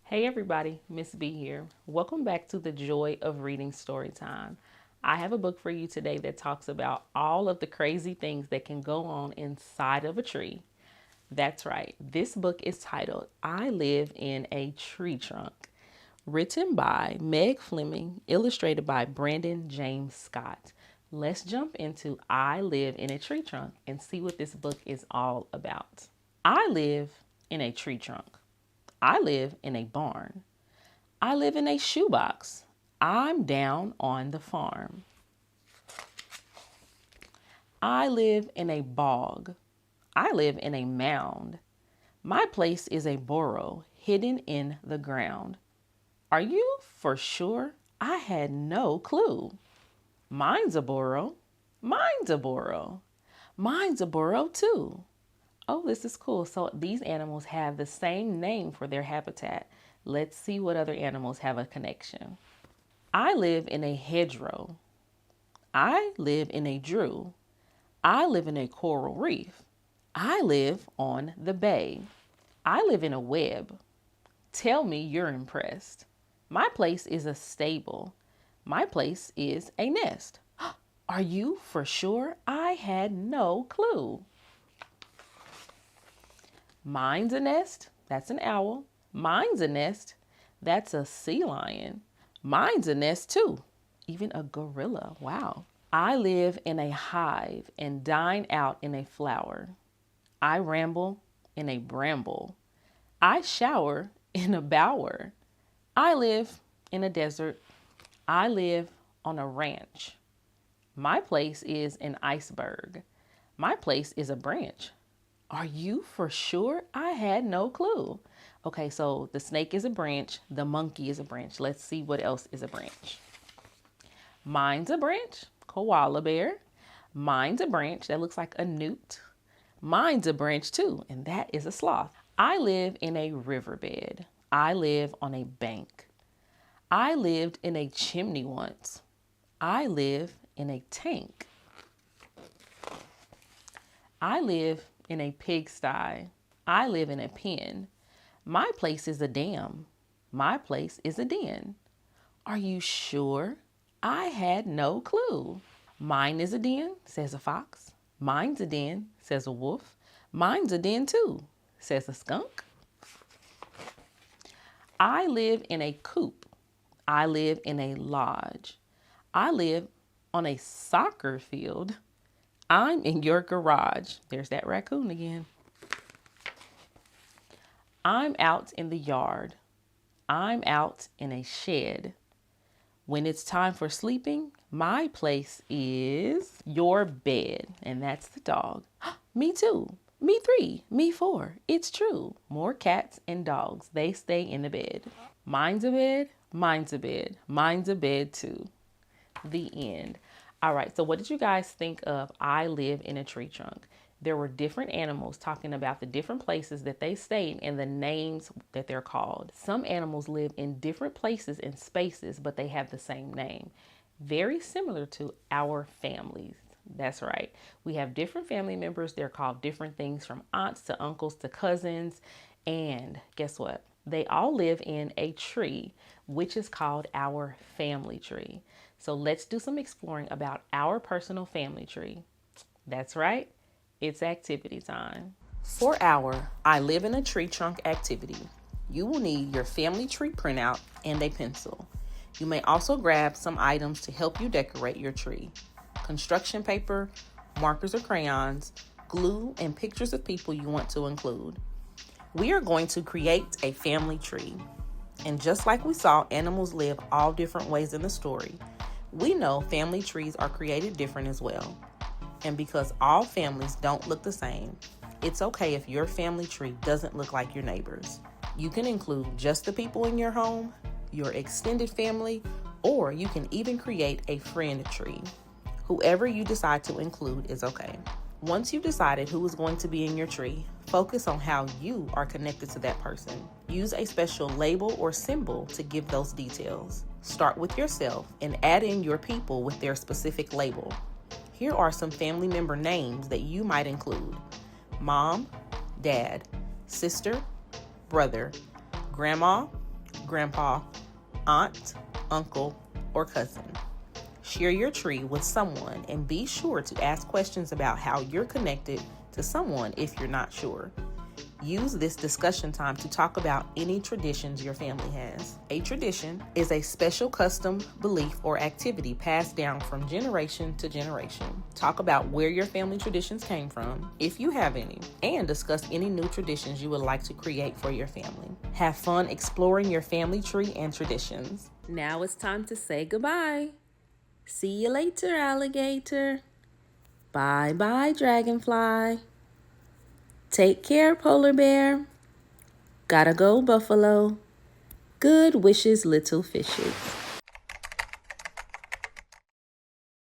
Hey everybody, Miss B here. Welcome back to the Joy of Reading Story Time. I have a book for you today that talks about all of the crazy things that can go on inside of a tree. That's right, this book is titled I Live in a Tree Trunk, written by Meg Fleming, illustrated by Brandon James Scott. Let's jump into I Live in a Tree Trunk and see what this book is all about. I live in a tree trunk. I live in a barn. I live in a shoebox. I'm down on the farm. I live in a bog. I live in a mound. My place is a burrow hidden in the ground. Are you for sure? I had no clue. Mine's a burrow. Mine's a burrow. Mine's a burrow too. Oh, this is cool. So these animals have the same name for their habitat. Let's see what other animals have a connection. I live in a hedgerow. I live in a drew. I live in a coral reef. I live on the bay. I live in a web. Tell me you're impressed. My place is a stable. My place is a nest. Are you for sure? I had no clue. Mine's a nest. That's an owl. Mine's a nest. That's a sea lion. Mine's a nest too. Even a gorilla. Wow. I live in a hive and dine out in a flower. I ramble in a bramble. I shower in a bower. I live in a desert. I live on a ranch. My place is an iceberg. My place is a branch. Are you for sure? I had no clue. Okay, so the snake is a branch. The monkey is a branch. Let's see what else is a branch. Mine's a branch. Koala bear. Mine's a branch. That looks like a newt. Mine's a branch too, and that is a sloth. I live in a riverbed. I live on a bank. I lived in a chimney once. I live in a tank. I live in a pigsty. I live in a pen. My place is a dam. My place is a den. Are you sure? I had no clue. Mine is a den, says a fox. Mine's a den, says a wolf. Mine's a den too, says a skunk. I live in a coop. I live in a lodge. I live on a soccer field. I'm in your garage. There's that raccoon again. I'm out in the yard. I'm out in a shed. When it's time for sleeping, my place is your bed. And that's the dog. Me too. Me three. Me four. It's true. More cats and dogs. They stay in the bed. Mine's a bed. Mine's a bed. Mine's a bed too. The end. All right, so what did you guys think of I Live in a Tree Trunk? There were different animals talking about the different places that they stayed and the names that they're called. Some animals live in different places and spaces, but they have the same name. Very similar to our families. That's right. We have different family members. They're called different things, from aunts to uncles to cousins. And guess what? They all live in a tree, which is called our family tree. So let's do some exploring about our personal family tree. That's right, it's activity time. For our I Live in a Tree Trunk activity, you will need your family tree printout and a pencil. You may also grab some items to help you decorate your tree: construction paper, markers or crayons, glue, and pictures of people you want to include. We are going to create a family tree. And just like we saw animals live all different ways in the story, we know family trees are created different as well. And because all families don't look the same, it's okay if your family tree doesn't look like your neighbor's. You can include just the people in your home, your extended family, or you can even create a friend tree. Whoever you decide to include is okay. Once you've decided who is going to be in your tree, focus on how you are connected to that person. Use a special label or symbol to give those details. Start with yourself and add in your people with their specific label. Here are some family member names that you might include: mom, dad, sister, brother, grandma, grandpa, aunt, uncle, or cousin. Share your tree with someone and be sure to ask questions about how you're connected to someone if you're not sure. Use this discussion time to talk about any traditions your family has. A tradition is a special custom, belief, or activity passed down from generation to generation. Talk about where your family traditions came from, if you have any, and discuss any new traditions you would like to create for your family. Have fun exploring your family tree and traditions. Now it's time to say goodbye. See you later, alligator. Bye-bye, dragonfly. Take care, polar bear. Gotta go, buffalo. Good wishes, little fishes.